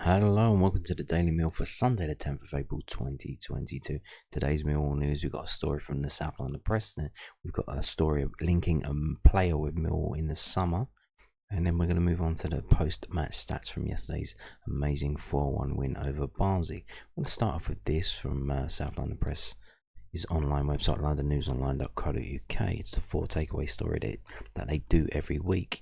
Hello and welcome to the Daily Meal for Sunday the 10th of April 2022. Today's Millwall news, we've got a story from the South London Press. We've got a story of linking a player with Millwall in the summer. And then we're going to move on to the post-match stats from yesterday's amazing 4-1 win over Barnsley. I'm going to start off with this from South London Press. His online website, londonnewsonline.co.uk. It's the 4 takeaway story that they do every week.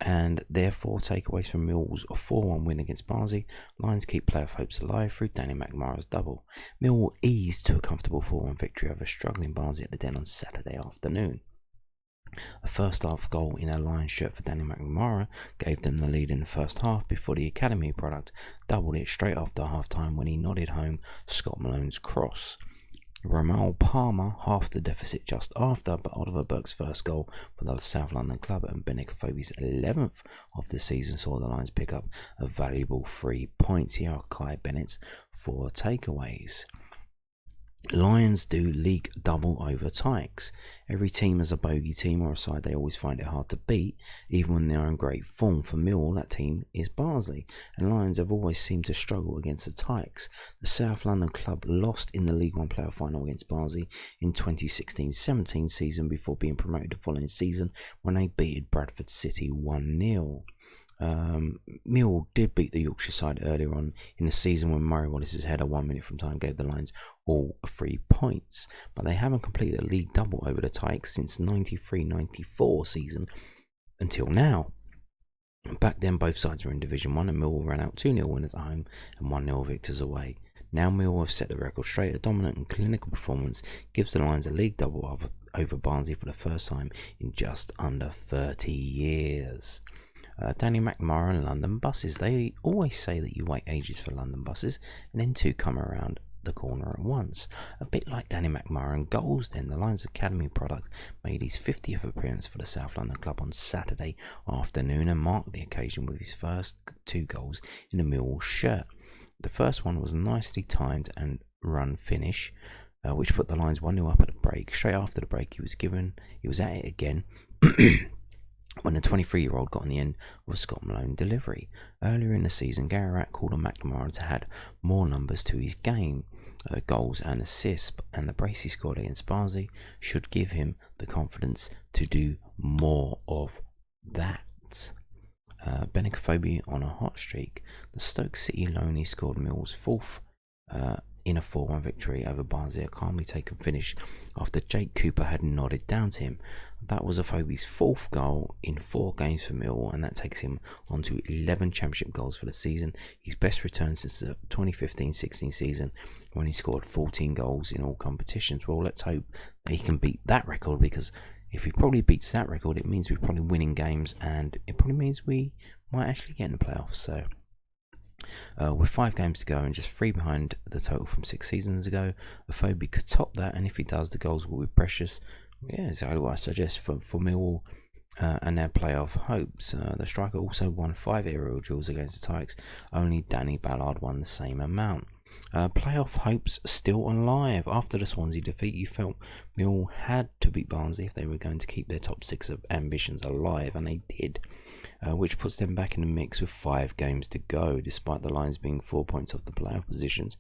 And their 4 takeaways from Millwall's 4-1 win against Barnsley. Lions keep playoff hopes alive through Danny McNamara's double. Millwall eased to a comfortable 4-1 victory over struggling Barnsley at the Den on Saturday afternoon. A first half goal in a Lions shirt for Danny McNamara gave them the lead in the first half before the academy product doubled it straight after half time when he nodded home Scott Malone's cross. Romal Palmer halved the deficit just after, but Oliver Burke's first goal for the South London club and Benik Afobe's 11th of the season saw the Lions pick up a valuable 3 points. Here are Kai Bennett's 4 takeaways. Lions do league double over Tykes. Every team has a bogey team or a side they always find it hard to beat, even when they are in great form. For Millwall, that team is Barnsley, and Lions have always seemed to struggle against the Tykes. The South London club lost in the League One playoff final against Barnsley in 2016-17 season before being promoted the following season when they beat Bradford City 1-0. Millwall did beat the Yorkshire side earlier on in the season when Murray Wallace's header 1 minute from time gave the Lions all 3 points, but they haven't completed a league double over the Tykes since 93-94 season until now. Back then both sides were in Division 1 and Millwall ran out 2-0 winners at home and 1-0 victors away. Now Millwall have set the record straight. A dominant and clinical performance gives the Lions a league double over Barnsley for the first time in just under 30 years. Danny McNamara and London buses. They always say that you wait ages for London buses and then 2 come around the corner at once. A bit like Danny McNamara and goals then. The Lions Academy product made his 50th appearance for the South London club on Saturday afternoon and marked the occasion with his first 2 goals in a Millwall shirt. The first one was nicely timed and run finish, which put the Lions 1-0 up at the break. Straight after the break he was at it again when the 23-year-old got on the end of a Scott Malone delivery. Earlier in the season, Gary Ratt called on McNamara to add more numbers to his game, goals and assists, and the brace he scored against Barnsley should give him the confidence to do more of that. Benik Afobe on a hot streak. The Stoke City loanee scored Millwall's 4th in a 4-1 victory over Barnsley, a calmly taken finish after Jake Cooper had nodded down to him. That was Afobe's 4th goal in 4 games for Millwall, and that takes him on to 11 championship goals for the season, his best return since the 2015-16 season when he scored 14 goals in all competitions. Well, let's hope that he can beat that record, because if he probably beats that record, it means we're probably winning games, and it probably means we might actually get in the playoffs. So with 5 games to go and just 3 behind the total from 6 seasons ago, Afobe could top that, and if he does, the goals will be precious. Yeah, exactly what I suggest for Millwall and their playoff hopes. The striker also won 5 aerial duels against the Tykes. Only Danny Ballard won the same amount. Playoff hopes still alive. After the Swansea defeat, you felt Millwall had to beat Barnsley if they were going to keep their top 6 ambitions alive, and they did, which puts them back in the mix with 5 games to go. Despite the Lions being 4 points off the playoff positions,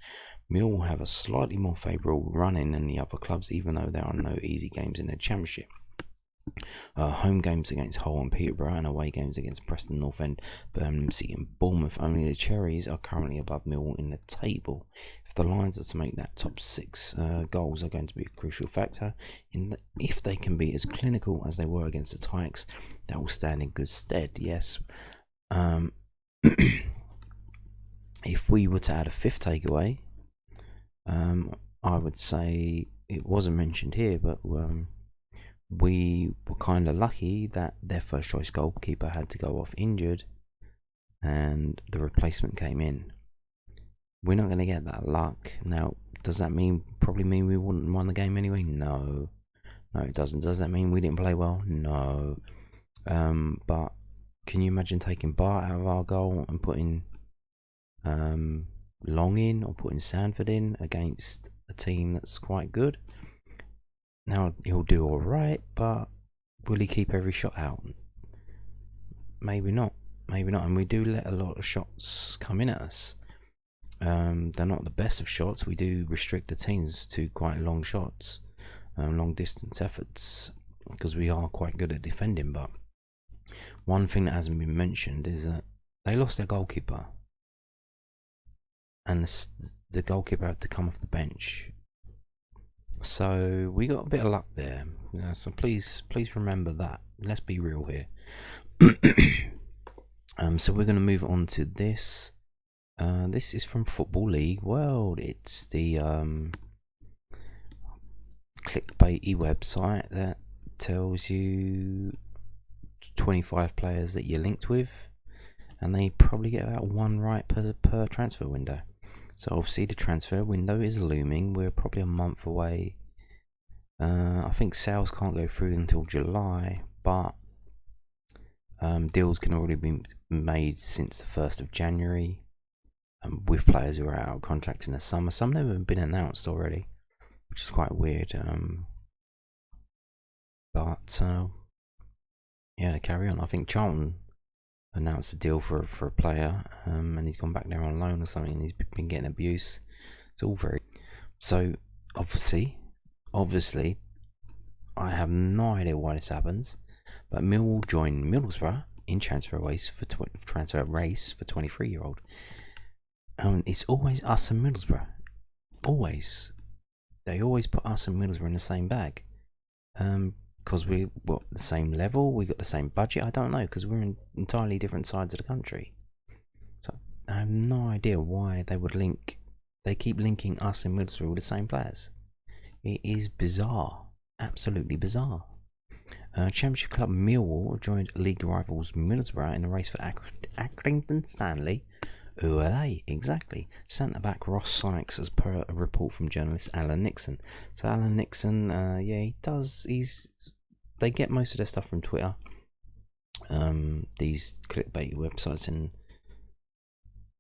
Millwall have a slightly more favourable run-in than the other clubs, even though there are no easy games in the Championship. Home games against Hull and Peterborough and away games against Preston North End, Birmingham City and Bournemouth. Only the Cherries are currently above Millwall in the table. If the Lions are to make that top 6, goals are going to be a crucial factor. If they can be as clinical as they were against the Tykes, that will stand in good stead. Yes. If we were to add a 5th takeaway, I would say it wasn't mentioned here, but we were kind of lucky that their first choice goalkeeper had to go off injured and the replacement came in. We're not going to get that luck. Now, does that probably mean we wouldn't won the game anyway? No, it doesn't. Does that mean we didn't play well? No. But can you imagine taking Bart out of our goal and putting Long in or putting Sanford in against a team that's quite good? Now, he'll do alright, but will he keep every shot out? Maybe not. And we do let a lot of shots come in at us. they're not the best of shots. We do restrict the teams to quite long shots, long distance efforts, because we are quite good at defending. But one thing that hasn't been mentioned is that they lost their goalkeeper, and the goalkeeper had to come off the bench. So we got a bit of luck there. So please remember that. Let's be real here. So we're going to move on to this. This is from Football League World. It's the clickbaity website that tells you 25 players that you're linked with, and they probably get about one right per transfer window. So obviously the transfer window is looming. We're probably a month away. I think sales can't go through until July, but deals can already be made since the 1st of January. With players who are out of contract in the summer. Some of them have been announced already, which is quite weird. But yeah, to carry on, I think Charlton announced a deal for a player, and he's gone back there on loan or something, and he's been getting abuse. It's all very... So obviously, I have no idea why this happens, but Millwall joined Middlesbrough in transfer race for 23-year-old. It's always us and Middlesbrough. Always. They always put us and Middlesbrough in the same bag. Because we're the same level, we got the same budget. I don't know, because we're in entirely different sides of the country. So I have no idea why they would link. They keep linking us and Middlesbrough with the same players. It is bizarre. Absolutely bizarre. Championship club Millwall joined league rivals Middlesbrough in the race for Accrington Stanley. Who are they? Exactly. Centre back Ross Sykes, as per a report from journalist Alan Nixon. So Alan Nixon, he does. They get most of their stuff from Twitter. These clickbait websites, and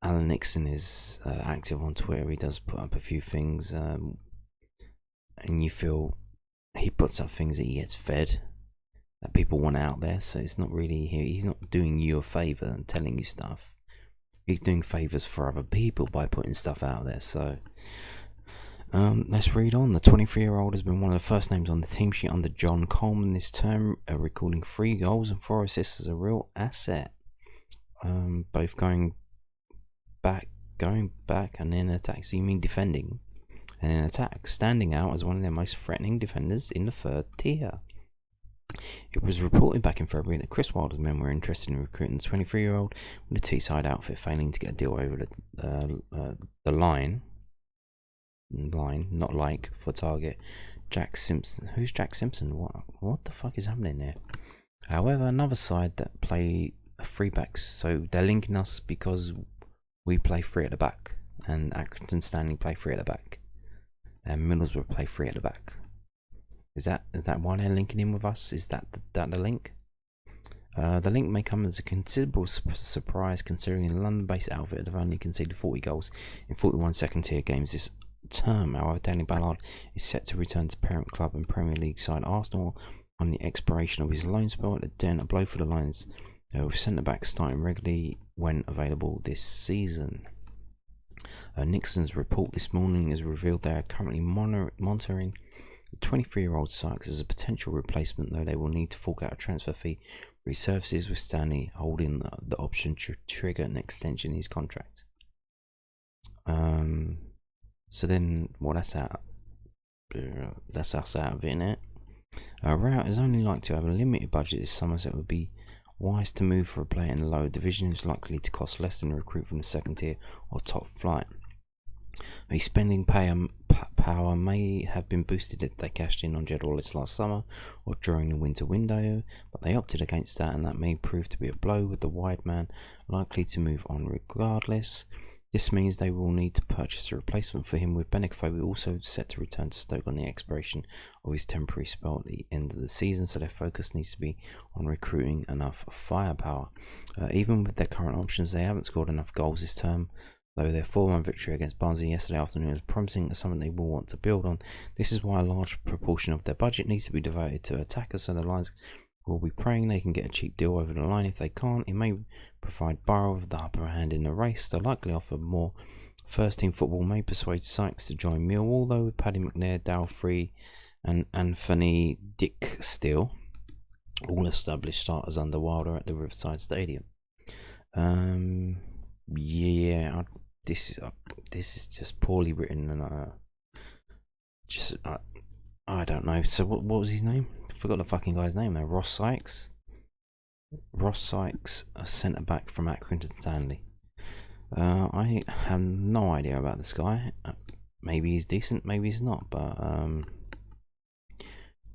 Alan Nixon is active on Twitter. He does put up a few things, and you feel he puts up things that he gets fed, that people want out there. So it's not really he's not doing you a favour and telling you stuff. He's doing favours for other people by putting stuff out there. So let's read on. The 23-year-old has been one of the first names on the team sheet under John Coleman this term, recording 3 goals and 4 assists as a real asset. Both going back and in attack. So you mean defending and in attack, standing out as one of their most threatening defenders in the 3rd tier. It was reported back in February that Chris Wilder's men were interested in recruiting the 23-year-old, with the Teesside outfit failing to get a deal over the line, not like, for target Jack Simpson. Who's Jack Simpson? What the fuck is happening there? However, another side that play 3 backs, so they're linking us because we play 3 at the back, and Accrington Stanley play 3 at the back, and Middlesbrough play 3 at the back. Is that why they're linking in with us? Is that the link? The link may come as a considerable surprise, considering the London-based outfit have only conceded 40 goals in 41 second-tier games this term. However, Danny Ballard is set to return to parent club and Premier League side Arsenal on the expiration of his loan spell at Den, a blow for the Lions, with centre-backs starting regularly when available this season. Nixon's report this morning has revealed they are currently monitoring the 23-year-old Sykes as a potential replacement, though they will need to fork out a transfer fee for his services, with Stanley holding the option to trigger an extension in his contract. So then, well, that's us out of it, innit? Rout is only like to have a limited budget this summer, so it would be wise to move for a player in the lower division who's likely to cost less than a recruit from the 2nd tier or top flight. His spending power may have been boosted if they cashed in on Jed Wallace last summer or during the winter window, but they opted against that, and that may prove to be a blow, with the wide man likely to move on regardless. This means they will need to purchase a replacement for him, with Benicofo also set to return to Stoke on the expiration of his temporary spell at the end of the season, so their focus needs to be on recruiting enough firepower. Even with their current options, they haven't scored enough goals this term, though their 4-1 victory against Barnsley yesterday afternoon was promising as something they will want to build on. This is why a large proportion of their budget needs to be devoted to attackers, so the Lions will be praying they can get a cheap deal over the line. If they can't, it may provide Borough with the upper hand in the race. They'll likely offer more First team football may persuade Sykes to join Millwall, though, with Paddy McNair, Dalfrey, and Anthony Dickstill, all established starters under Wilder at the Riverside Stadium. Yeah, this is just poorly written, and I don't know. So what was his name? I forgot the fucking guy's name now. Ross Sykes. Ross Sykes, a centre back from Accrington Stanley. I have no idea about this guy. Maybe he's decent, maybe he's not. But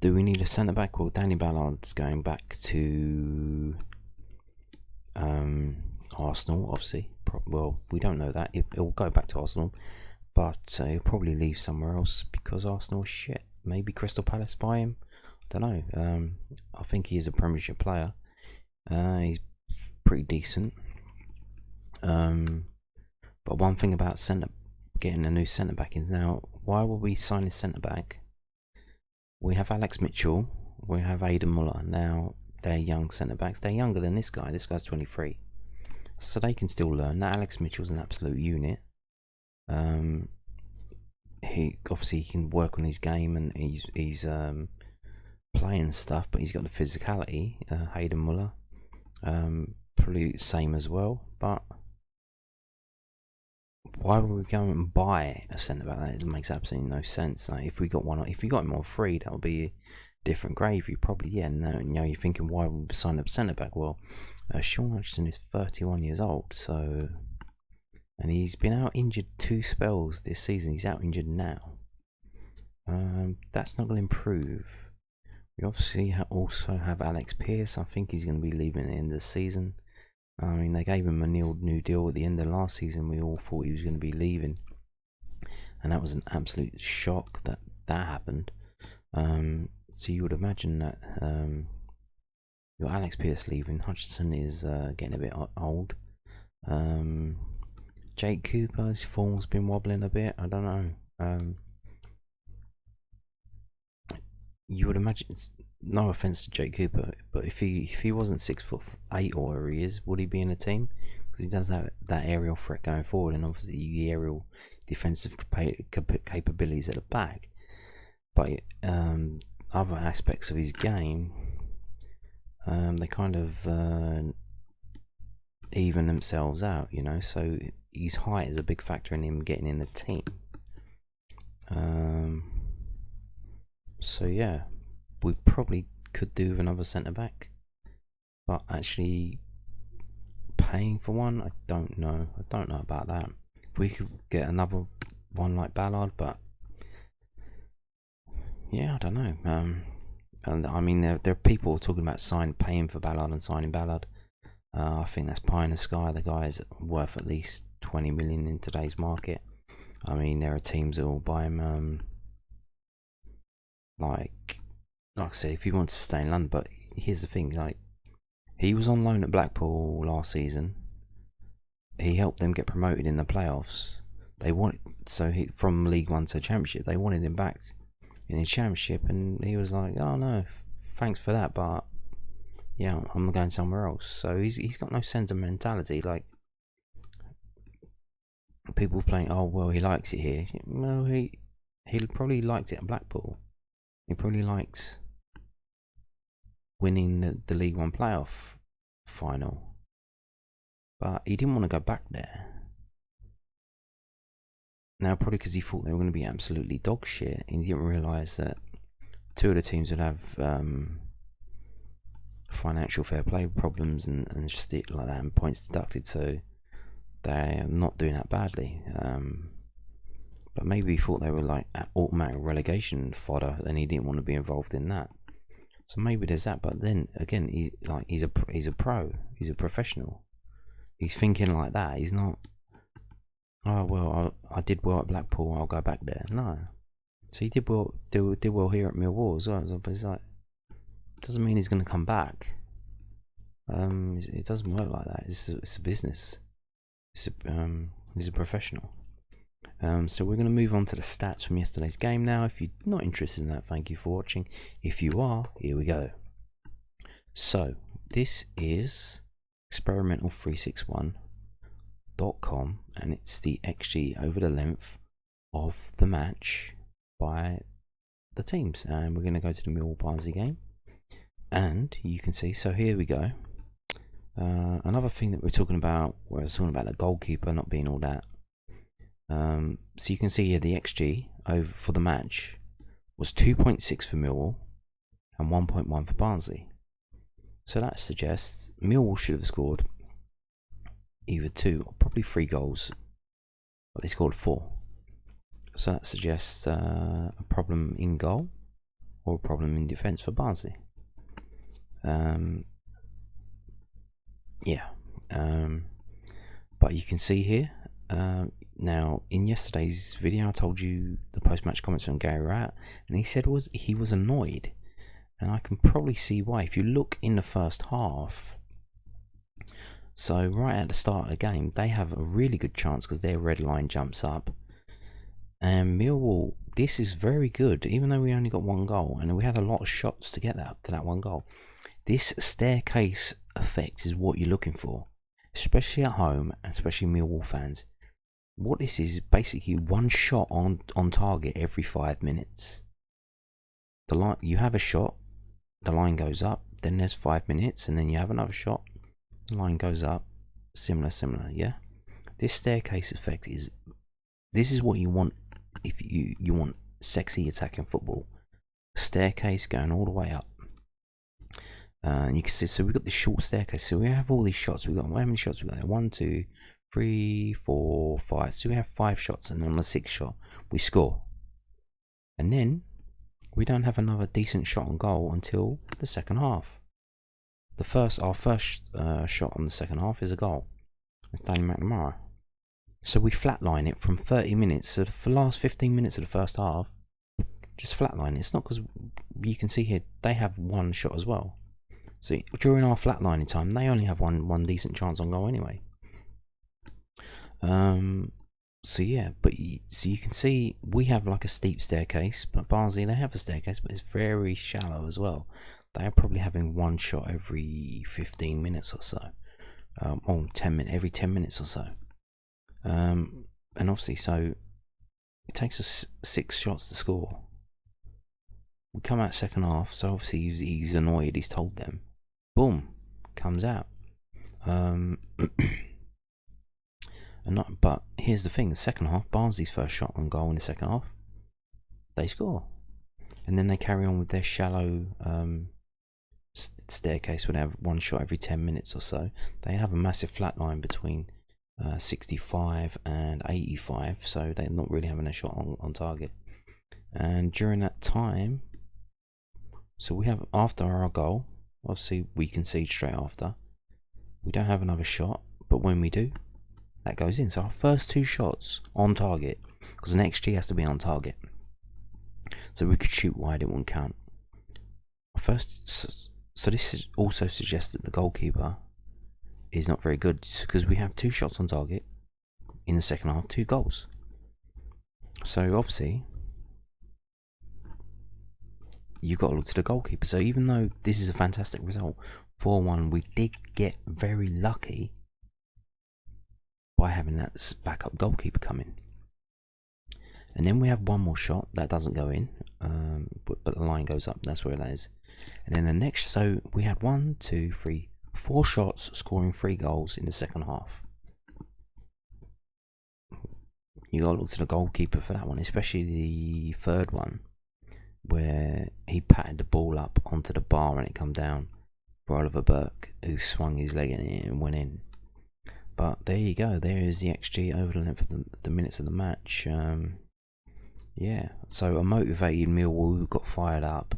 do we need a centre back? Well, Danny Ballard's going back to Arsenal, obviously. Well, we don't know that. He'll go back to Arsenal, but he'll probably leave somewhere else because Arsenal's shit. Maybe Crystal Palace buy him. I don't know. I think he is a Premiership player. He's pretty decent. But one thing about getting a new centre back is now, why would we sign a centre back? We have Alex Mitchell, we have Aidan Muller. Now they're young centre backs. They're younger than this guy. This guy's 23, so they can still learn. Now Alex Mitchell's an absolute unit. He obviously can work on his game and he's playing stuff, but he's got the physicality. Aidan Muller, probably same as well, but why would we go and buy a centre back? That makes absolutely no sense. Like, if we got him on free, that would be a different gravy. Probably, yeah. No, you're thinking, why would we sign up centre back? Well, Sean Hutchinson is 31 years old, so, and he's been out injured 2 spells this season. He's out injured now. That's not going to improve. We obviously also have Alex Pearce. I think he's going to be leaving at the end of the season. I mean, they gave him a new deal at the end of last season. We all thought he was going to be leaving, and that was an absolute shock that happened. So you would imagine that your Alex Pearce leaving. Hutchinson is getting a bit old. Jake Cooper, his form's been wobbling a bit. I don't know. You would imagine, no offense to Jake Cooper, but if he wasn't 6'8" or whatever he is, would he be in a team? Because he does that aerial threat going forward, and obviously the aerial defensive capabilities at the back. But other aspects of his game, they kind of even themselves out, you know. So his height is a big factor in him getting in the team. So yeah, we probably could do with another centre back, but actually paying for one, I don't know. I don't know about that. We could get another one like Ballard, but yeah, I don't know. And I mean, there are people talking about paying for Ballard and signing Ballard. I think that's pie in the sky. The guy is worth at least 20 million in today's market. I mean, there are teams that will buy him. Like I said, if he wants to stay in London, but here's the thing: like, he was on loan at Blackpool last season. He helped them get promoted in the playoffs. From League One to Championship, they wanted him back in his Championship, and he was like, "Oh no, thanks for that, but yeah, I'm going somewhere else." So he's got no sentimentality. Like, people playing, "Oh well, he likes it here." No, he probably liked it at Blackpool. He probably liked winning the League One playoff final, but he didn't want to go back there. Now, probably because he thought they were going to be absolutely dog shit, and he didn't realise that 2 of the teams would have financial fair play problems and just it like that, and points deducted, so they're not doing that badly. But maybe he thought they were like automatic relegation fodder, and he didn't want to be involved in that. So maybe there's that. But then again, he's a pro, he's a professional. He's thinking like that. He's not, oh well, I did well at Blackpool, I'll go back there. No. So he did well here at Millwall as well. But it's like, doesn't mean he's going to come back. It doesn't work like that. It's a business. He's a professional. So we're going to move on to the stats from yesterday's game now. If you're not interested in that, thank you for watching. If you are, here we go. So this is Experimental 361 Millwall.com, and it's the XG over the length of the match by the teams. And we're going to go to the Millwall Barnsley game, and you can see. So here we go. Another thing that we're talking about, where I was talking about the goalkeeper not being all that. So you can see here the XG over for the match was 2.6 for Millwall and 1.1 for Barnsley. So that suggests Millwall should have scored either 2 or probably 3 goals, but they scored 4. So that suggests a problem in goal or a problem in defence for Barnsley. But you can see here, now in yesterday's video I told you the post-match comments from Gary Rat, and he said he was annoyed, and I can probably see why. If you look in the first half, so right at the start of the game they have a really good chance because their red line jumps up, and Millwall, this is very good, even though we only got 1 goal and we had a lot of shots to get to that 1 goal. This staircase effect is what you're looking for, especially at home, and especially Millwall fans. What this is basically 1 shot on target every 5 minutes. The line, you have a shot, the line goes up, then there's 5 minutes, and then you have another shot, the line goes up, similar, yeah. This staircase effect is what you want if you want sexy attacking football. Staircase going all the way up. And you can see, so we've got this short staircase, so we have all these shots. We've got, how many shots we got there? 1, 2, 3, 4, 5. So we have 5 shots, and on the 6th shot we score, and then we don't have another decent shot on goal until the second half. Our first shot on the second half is a goal. It's Danny McNamara. So we flatline it from 30 minutes. So for the last 15 minutes of the first half, just flatline. It's not because you can see here they have 1 shot as well. So during our flatlining time, they only have one decent chance on goal anyway. So yeah, so you can see we have like a steep staircase, but Barnsley, they have a staircase, but it's very shallow as well. They are probably having 1 shot every 15 minutes or so, or 10 minutes every 10 minutes or so. And obviously, so it takes us 6 shots to score. We come out second half, so obviously he's annoyed. He's told them, boom, comes out. But here's the thing: the second half, Barnsley's first shot on goal in the second half, they score, and then they carry on with their shallow staircase. Where they have 1 shot every 10 minutes or so. They have a massive flat line between 65 and 85, so they're not really having a shot on target. And during that time, so we have, after our goal, obviously we concede straight after. We don't have another shot, but when we do, that goes in. So our first 2 shots on target, because an XG has to be on target, so we could shoot wide, it wouldn't count. So this also suggests that the goalkeeper is not very good, because we have 2 shots on target in the second half, 2 goals. So obviously you've got to look to the goalkeeper. So even though this is a fantastic result, 4-1, we did get very lucky by having that backup goalkeeper come in. And then we have 1 more shot that doesn't go in, but the line goes up. That's where that is. And then the next, so we had 1, 2, 3, 4 shots, scoring 3 goals in the second half. You got to look to the goalkeeper for that one, especially the third one, where he patted the ball up onto the bar and it come down for Oliver Burke, who swung his leg in it and went in. But there you go, there is the XG over the length of the minutes of the match. Yeah, so a motivated Millwall who got fired up,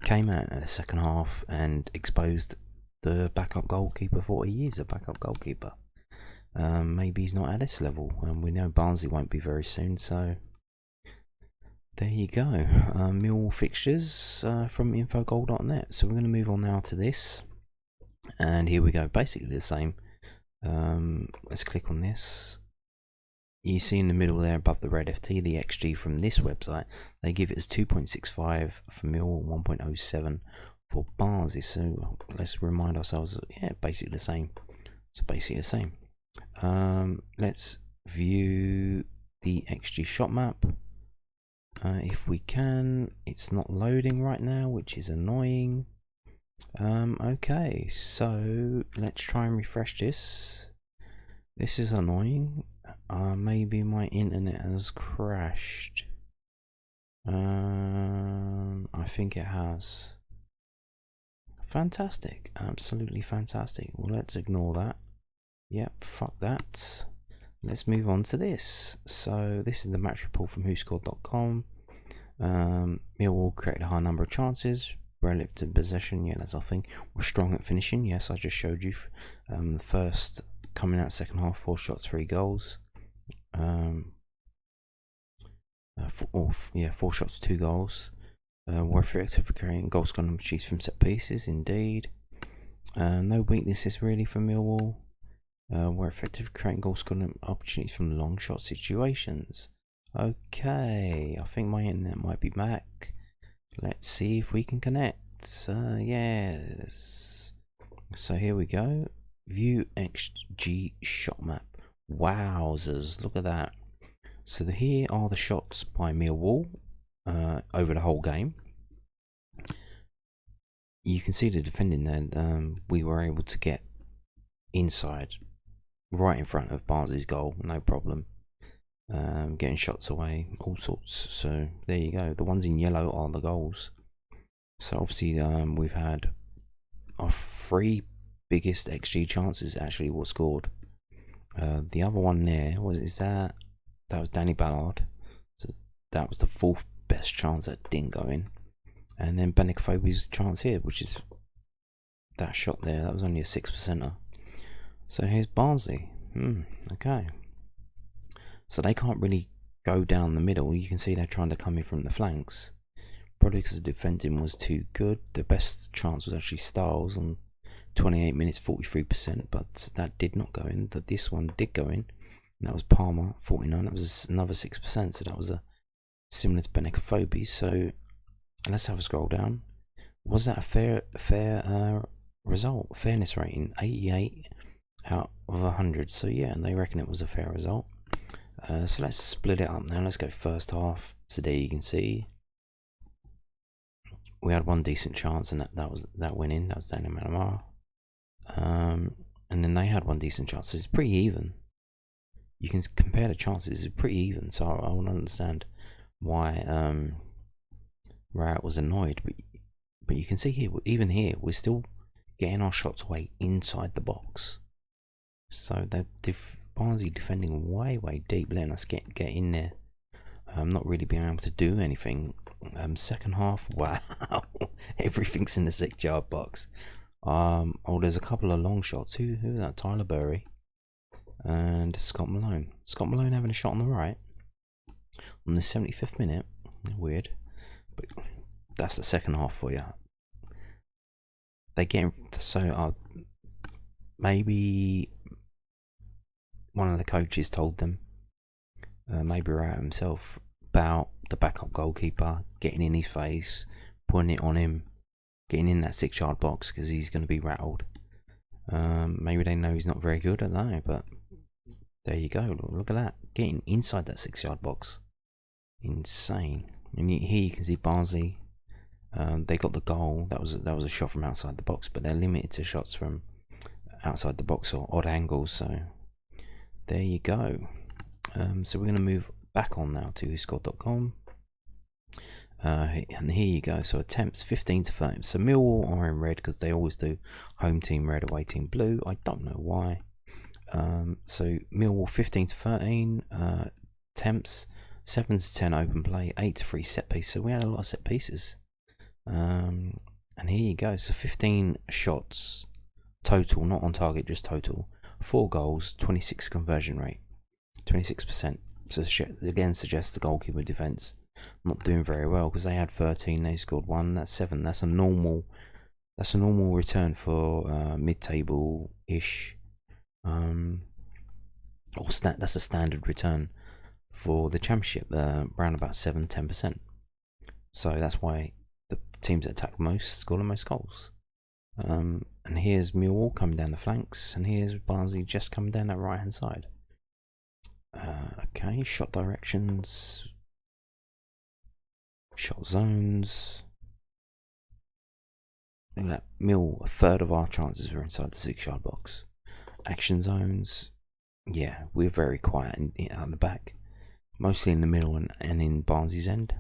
came out in the second half and exposed the backup goalkeeper for what he is, a backup goalkeeper. Maybe he's not at this level, and we know Barnsley won't be very soon, so there you go. Millwall fixtures from infogoal.net. So we're going to move on now to this, and here we go, basically the same. Let's click on this. You see in the middle there above the red FT, the XG from this website, they give it as 2.65 for Millwall, 1.07 for Barnsley. So let's remind ourselves, yeah, basically the same. So basically the same. Let's view the XG shot map. If we can. It's not loading right now, which is annoying. Okay, so let's try and refresh this. This is annoying. Maybe my internet has crashed. I think it has. Fantastic, absolutely fantastic. Well, let's ignore that. Yep, fuck that. Let's move on to this. So this is the match report from whoscored.com. Millwall created a high number of chances relative to possession. Yeah, that's our thing. We're strong at finishing. Yes, I just showed you. The first coming out second half, 4 shots, 3 goals. 4 shots, 2 goals. Were effective for carrying goal scoring opportunities from set pieces. Indeed. No weaknesses really for Millwall. Were effective for creating goal scoring opportunities from long shot situations. Okay, I think my internet might be back. Let's see if we can connect. Yes. So here we go. View XG shot map. Wowzers, look at that. So here are the shots by Millwall over the whole game. You can see the defending there. We were able to get inside, right in front of Barnsley's goal, no problem. Getting shots away, all sorts. So there you go. The ones in yellow are the goals. So obviously we've had our 3 biggest XG chances actually were scored. The other one there that was Danny Ballard. So that was the 4th best chance that didn't go in. And then Benicophobi's chance here, which is that shot there. That was only a 6%er. So here's Barnsley. Okay. So they can't really go down the middle. You can see they're trying to come in from the flanks. Probably because the defending was too good. The best chance was actually Styles on 28 minutes, 43%, but that did not go in. This one did go in. And that was Palmer, 49. That was another 6%. So that was similar to Benicophobi. So let's have a scroll down. Was that a fair result? Fairness rating 88 out of 100. So yeah, and they reckon it was a fair result. So let's split it up now. Let's go first half. So there you can see we had 1 decent chance, and that went in. That was Daniel Manamara. And then they had 1 decent chance. So it's pretty even. You can compare the chances. It's pretty even. So I want to understand why Rowett was annoyed. But you can see here, even here, we're still getting our shots away inside the box. So they're Barnsley defending way deep, letting us get in there. Not really being able to do anything. Second half, wow, everything's in the 6-yard box. There's a couple of long shots. Who's that? Tyler Burry and Scott Malone. Scott Malone having a shot on the right on the 75th minute. Weird, but that's the second half for you. They get maybe one of the coaches told them, maybe Rowett himself, about the backup goalkeeper getting in his face, putting it on him, getting in that 6-yard box because he's going to be rattled. Maybe they know he's not very good, I don't know, but there you go. Look at that, getting inside that 6-yard box, insane. And here you can see Barnsley. They got the goal. That was a shot from outside the box, but they're limited to shots from outside the box or odd angles. So there you go. So we're going to move back on now to whoscored.com. And here you go. So attempts 15 to 13. So Millwall are in red because they always do. Home team red, away team blue. I don't know why. So Millwall 15 to 13. Attempts 7 to 10 open play, 8 to 3 set piece. So we had a lot of set pieces. And here you go. So 15 shots total, not on target, just total. 4 goals, 26 conversion rate, 26%. So again, suggests the goalkeeper defense not doing very well because they had 13, they scored 1. That's 7. That's a normal return for mid-table ish. That's a standard return for the championship, around about 7-10%. So that's why the teams that attack most score the most goals. And And here's Millwall coming down the flanks, and here's Barnsley just coming down that right hand side. Okay, shot directions, shot zones. Look at that, Mill, a third of our chances were inside the 6-yard box. Action zones, yeah, we're very quiet out the back, mostly in the middle and in Barnsley's end.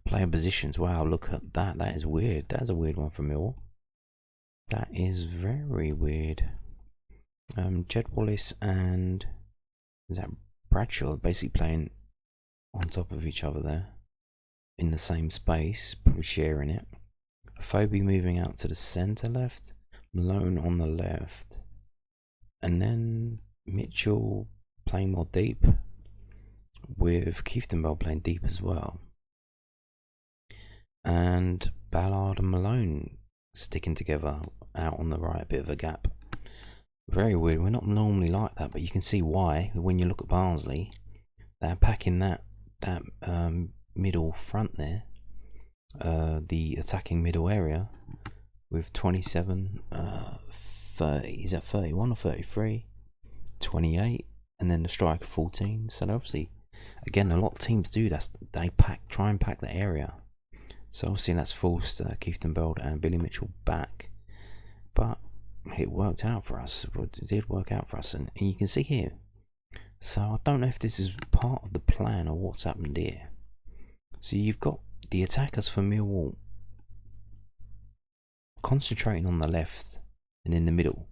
Player positions, wow, look at that, that is weird. That's a weird one for Mill. That is very weird. Jed Wallace and is that Bradshaw basically playing on top of each other there in the same space, probably sharing it. Phoebe moving out to the centre left, Malone on the left, and then Mitchell playing more deep with Kieftenbell playing deep as well, and Ballard and Malone sticking together out on the right, a bit of a gap. Very weird. We're not normally like that, but you can see why when you look at Barnsley. They're packing that middle front there, the attacking middle area, with 27, 30, is that 31 or 33, 28, and then the striker 14. So obviously, again, a lot of teams do that. They try and pack the area. So obviously that's forced Kieftenbell and Billy Mitchell back, but it worked out for us. It did work out for us, and you can see here. So I don't know if this is part of the plan or what's happened here. So you've got the attackers for Millwall concentrating on the left and in the middle.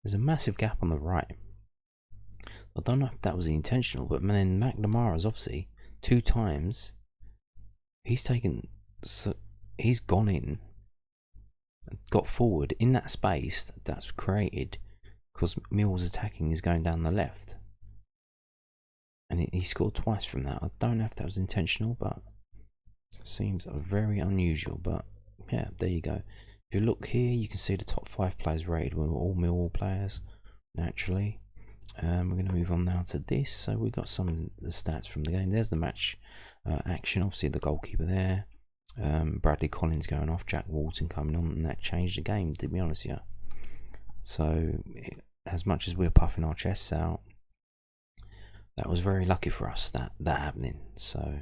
There's a massive gap on the right. I don't know if that was intentional, but then McNamara's obviously 2 times he's gone in, got forward in that space that's created because Mill's attacking is going down the left, and he scored twice from that. I don't know if that was intentional, but seems very unusual. But yeah, there you go. If you look here, you can see the top 5 players rated were all Millwall players, naturally. We're going to move on now to this. So we've got some of the stats from the game. There's the match action. Obviously the goalkeeper there, Bradley Collins going off, Jack Walton coming on, and that changed the game, to be honest with you. So as much as we're puffing our chests out, that was very lucky for us, that happening. So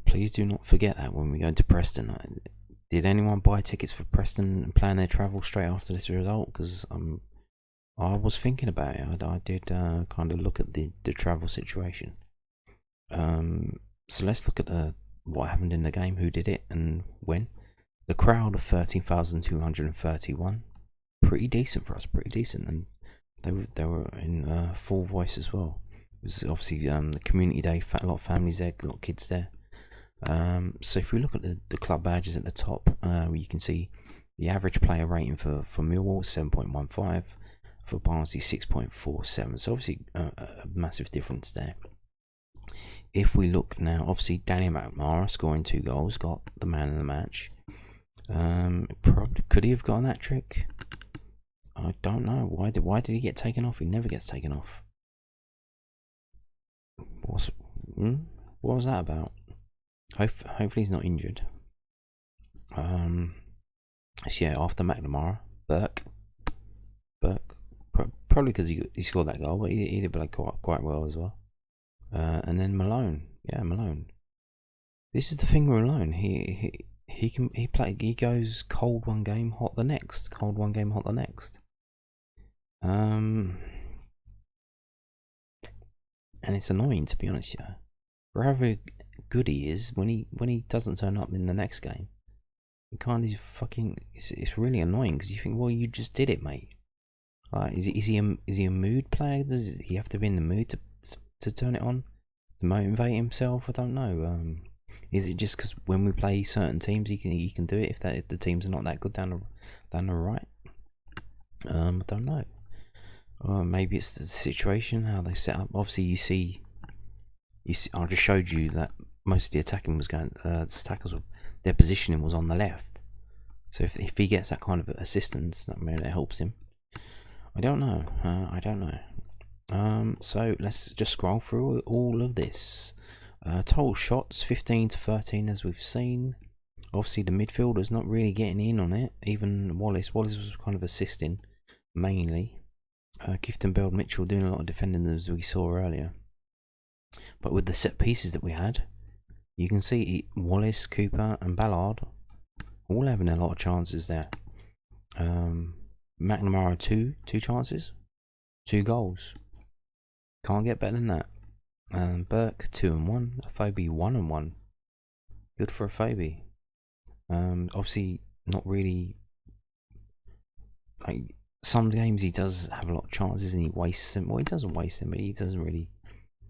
please do not forget that when we go to Preston. Did anyone buy tickets for Preston and plan their travel straight after this result? Because I was thinking about it. I did kind of look at the travel situation. So let's look at what happened in the game, who did it and when. The crowd of 13,231, pretty decent for us, pretty decent, and they were in full voice as well. It was obviously the community day, a lot of families there, a lot of kids there. So if we look at the club badges at the top, you can see the average player rating for Millwall 7.15, for Barnsley 6.47. So obviously a massive difference there. If we look now, obviously Danny McNamara scoring 2 goals, got the man of the match. Probably could he have gotten that trick? I don't know. Why did he get taken off? He never gets taken off. What was that about? Hopefully he's not injured. So yeah, after McNamara, Burke, probably because he scored that goal, but he did play quite well as well. And then Malone, yeah, Malone. This is the thing with Malone. He goes cold one game, hot the next. Cold one game, hot the next. And it's annoying, to be honest. Yeah, however good he is, when he doesn't turn up in the next game, it kind of fucking. It's really annoying because you think, well, you just did it, mate. Like, is he a mood player? Does he have to be in the mood to turn it on, to motivate himself? I don't know. Is it just because when we play certain teams he can do it if the teams are not that good down the right? I don't know. Maybe it's the situation, how they set up. Obviously, you see. I just showed you that most of the attacking was going. Tackles, their positioning was on the left. So if he gets that kind of assistance, that maybe it helps him. I don't know. So let's just scroll through all of this. Total shots 15 to 13, as we've seen. Obviously, the midfielder's not really getting in on it. Even Wallace was kind of assisting mainly. Gifton, Bell, Mitchell doing a lot of defending as we saw earlier. But with the set pieces that we had, you can see Wallace, Cooper, and Ballard all having a lot of chances there. McNamara two chances, 2 goals. Can't get better than that. Burke 2 and 1. Afobe 1 and 1. Good for Afobe. Obviously not really. Like some games he does have a lot of chances and he wastes them. Well, he doesn't waste them, but he doesn't really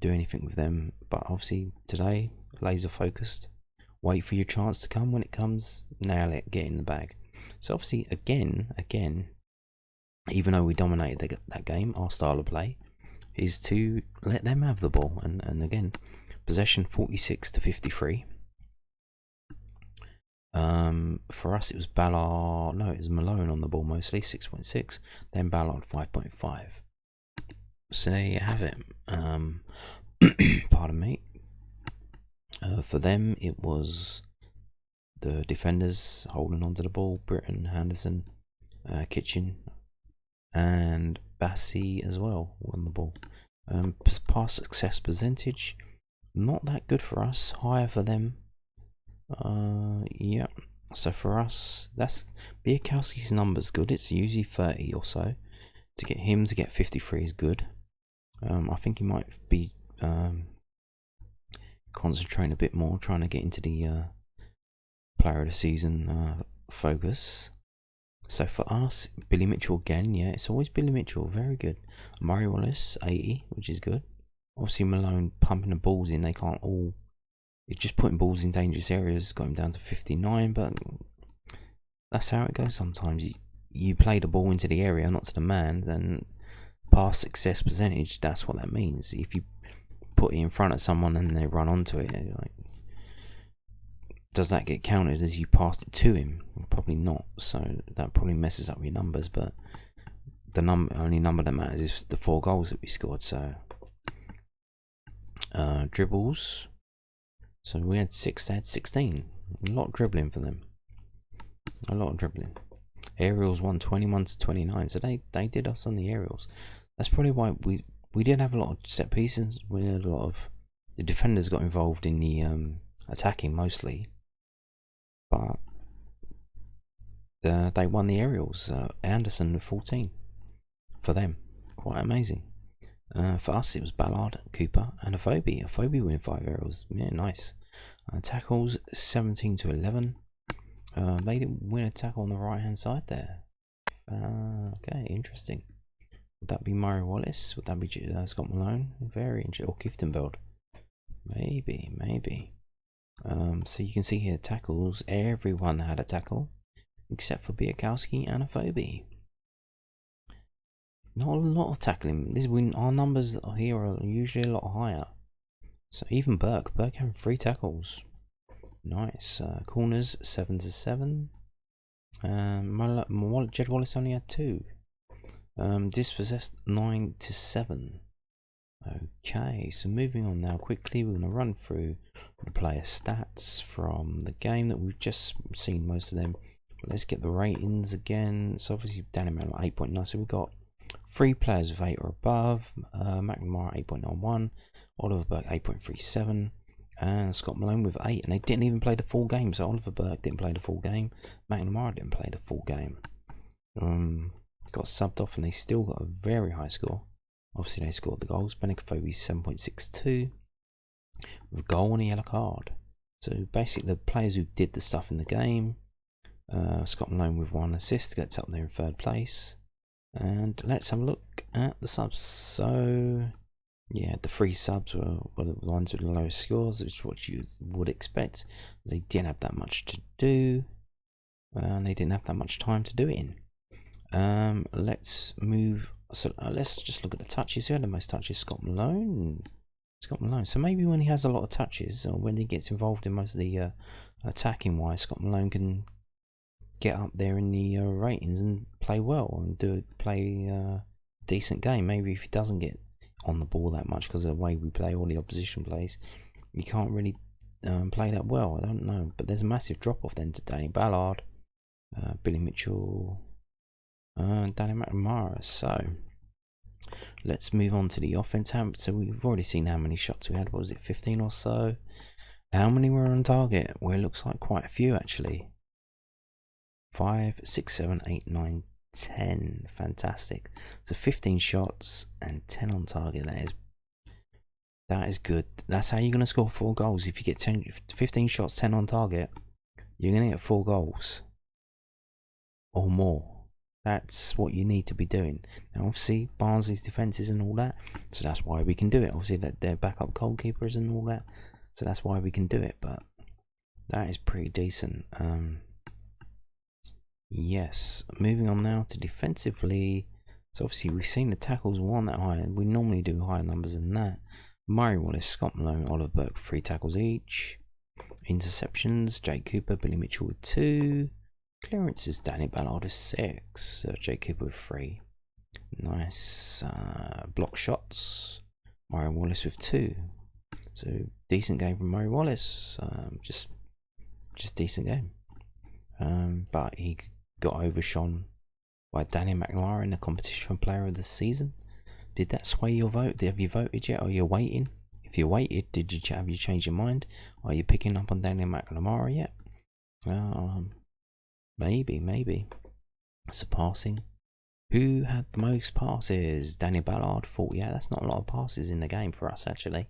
do anything with them. But obviously today, laser focused. Wait for your chance to come. When it comes, nail it. Get in the bag. So obviously again, even though we dominated that game, our style of play is to let them have the ball. And again, possession 46 to 53. For us it was Ballard, no, it was Malone on the ball mostly, 6.6, then Ballard 5.5. So there you have it. Pardon me. For them it was the defenders holding onto the ball, Britton, Henderson, Kitchen, and Bassi as well on the ball. Pass success percentage, not that good for us, higher for them. Yeah, so for us, that's Biakowski's number's good. It's usually 30 or so. To get him to get 53 is good. I think he might be concentrating a bit more, trying to get into the player of the season focus. So for us, Billy Mitchell again. Yeah, it's always Billy Mitchell. Very good. Murray Wallace 80, which is good. Obviously Malone pumping the balls in. They can't all. It's just putting balls in dangerous areas, got him down to 59, but that's how it goes sometimes. You play the ball into the area, not to the man, then pass success percentage, that's what that means. If you put it in front of someone and they run onto it, like, does that get counted as you passed it to him? Probably not, so that probably messes up your numbers, but the only number that matters is the 4 goals that we scored. So dribbles. So we had 6, they had 16. A lot of dribbling for them. A lot of dribbling. Aerials 121 to 29. So they did us on the aerials. That's probably why we did have a lot of set pieces. We had a lot of the defenders got involved in the attacking mostly, but they won the aerials. Anderson with 14 for them. Quite amazing. For us, it was Ballard, Cooper, and Afobe. Afobe winning 5 aerials. Yeah, nice. Tackles 17 to 11. They didn't win a tackle on the right hand side there. Okay, interesting. Would that be Murray Wallace? Would that be Scott Malone? Very interesting. Or Gifton, maybe. So you can see here tackles. Everyone had a tackle except for Biakowski and Afobe. Not a lot of tackling. Our numbers here are usually a lot higher. So even Burke having 3 tackles. Nice. Corners 7 to 7. Jed Wallace only had 2. Dispossessed 9 to 7. Okay, so moving on now quickly, we're going to run through the player stats from the game that we've just seen, most of them. Let's get the ratings again. So obviously Danny Mann 8.9. So we've got 3 players with 8 or above. McNamara 8.91. Oliver Burke 8.37. And Scott Malone with 8. And they didn't even play the full game. So Oliver Burke didn't play the full game. McNamara didn't play the full game. Got subbed off and they still got a very high score. Obviously they scored the goals. Benicophobe 7.62 with a goal and a yellow card. So basically the players who did the stuff in the game. Scott Malone with 1 assist gets up there in 3rd place. And let's have a look at the subs. So yeah, the 3 subs were the ones with the lowest scores, which is what you would expect. They didn't have that much to do, and they didn't have that much time to do it in. Let's move. So let's just look at the touches. Who had the most touches? Scott Malone. So maybe when he has a lot of touches, or when he gets involved in most of the attacking wise, Scott Malone can get up there in the ratings and play well and play a decent game. Maybe if he doesn't get on the ball that much because of the way we play, all the opposition plays, you can't really play that well. I don't know, but there's a massive drop off then to Danny Ballard, Billy Mitchell, Danny McNamara. So let's move on to the offense. So we've already seen how many shots we had. What was it, 15 or so? How many were on target? Well, it looks like quite a few actually. 5, 6, 7, 8, 9, 10. Fantastic. So 15 shots and 10 on target. That is good. That's how you're going to score 4 goals. If you get 15 shots, 10 on target, you're going to get 4 goals or more. That's what you need to be doing. Now, obviously, Barnsley's defences and all that, so that's why we can do it. Obviously, that they're backup goalkeepers and all that, so that's why we can do it. But that is pretty decent. Yes. Moving on now to defensively. So obviously, we've seen the tackles weren't that high. We normally do higher numbers than that. Murray Wallace, Scott Malone, Oliver Burke, 3 tackles each. Interceptions, Jake Cooper, Billy Mitchell with 2. Clearances, Danny Ballard with 6. Jake Cooper with 3. Nice. Block shots, Murray Wallace with 2. So decent game from Murray Wallace. Just decent game. But he got overshone by Danny McNamara in the competition for Player of the Season. Did that sway your vote? Have you voted yet? Or are you waiting? If you waited, have you changed your mind? Are you picking up on Danny McNamara yet? Maybe. Surpassing. Who had the most passes? Danny Ballard, 40. Yeah, that's not a lot of passes in the game for us, actually.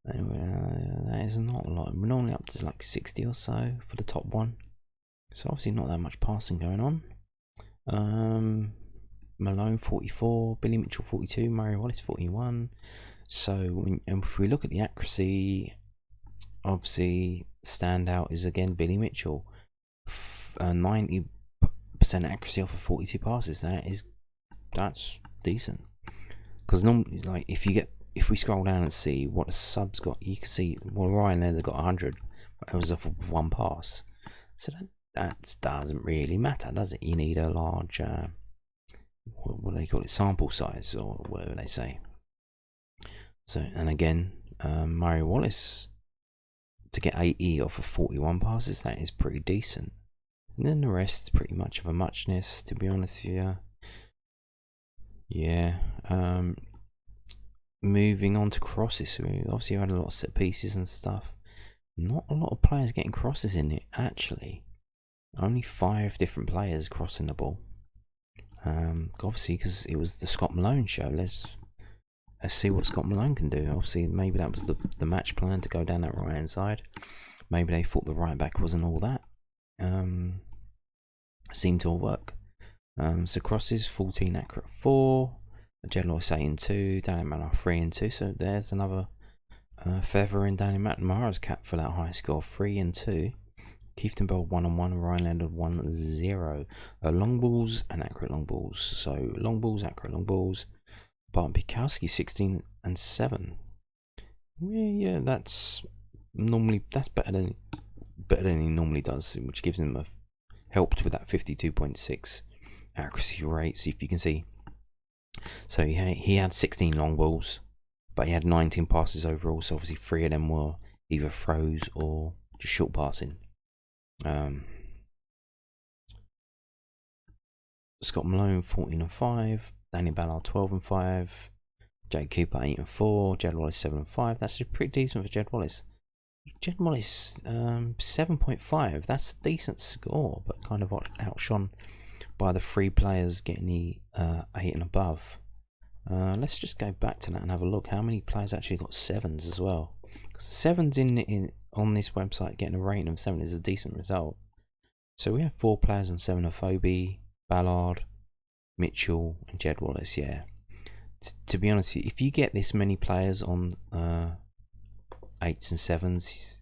That is not a lot. We're normally up to like 60 or so for the top one. So obviously not that much passing going on. Malone 44, Billy Mitchell 42, Murray Wallace 41. So if we look at the accuracy, obviously standout is again Billy Mitchell. 90% accuracy off of 42 passes. That's decent. Because normally, like if we scroll down and see what the subs got, you can see Ryan Leonard got 100. It was off of 1 pass. So that doesn't really matter, does it? You need a large what do they call it, sample size or whatever they say. So, and again, Murray Wallace to get 80 off of 41 passes, that is pretty decent. And then the rest pretty much of a muchness, to be honest with you. Yeah. Moving on to crosses, so we obviously had a lot of set pieces and stuff. Not a lot of players getting crosses in it, actually. Only 5 different players crossing the ball. Obviously, because it was the Scott Malone show. Let's see what Scott Malone can do. Obviously, maybe that was the match plan to go down that right hand side. Maybe they thought the right back wasn't all that. Seemed to all work. So crosses, 14 accurate 4. Jedlois 8 and 2. Danny McNamara 3 and 2. So there's another feather in Danny McNamara's cap for that high score, 3 and 2. Keith Bell 1 and 1, Ryan Leonard 1-0. Long balls and accurate long balls. So long balls, accurate long balls. Barton Pikowski 16 and 7. Yeah, that's better than he normally does, which gives him helped with that 52.6 accuracy rate. So if you can see, so he had 16 long balls, but he had 19 passes overall. So obviously 3 of them were either throws or just short passing. Scott Malone 14 and 5, Danny Ballard 12 and 5, Jake Cooper 8 and 4, Jed Wallace 7 and 5. That's pretty decent for Jed Wallace. Jed Wallace 7.5. That's a decent score, but kind of outshone by the 3 players getting the 8 and above. Let's just go back to that and have a look. How many players actually got 7s as well? 7s in on this website, getting a rating of 7 is a decent result. So we have 4 players on 7 of Phoebe, Ballard, Mitchell and Jed Wallace. Yeah, to be honest with you, if you get this many players on 8s and 7s,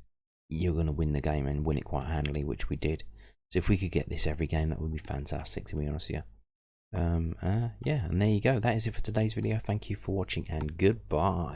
you're going to win the game and win it quite handily, which we did. So if we could get this every game, that would be fantastic, to be honest with you. Yeah, and there you go. That is it for today's video. Thank you for watching and goodbye.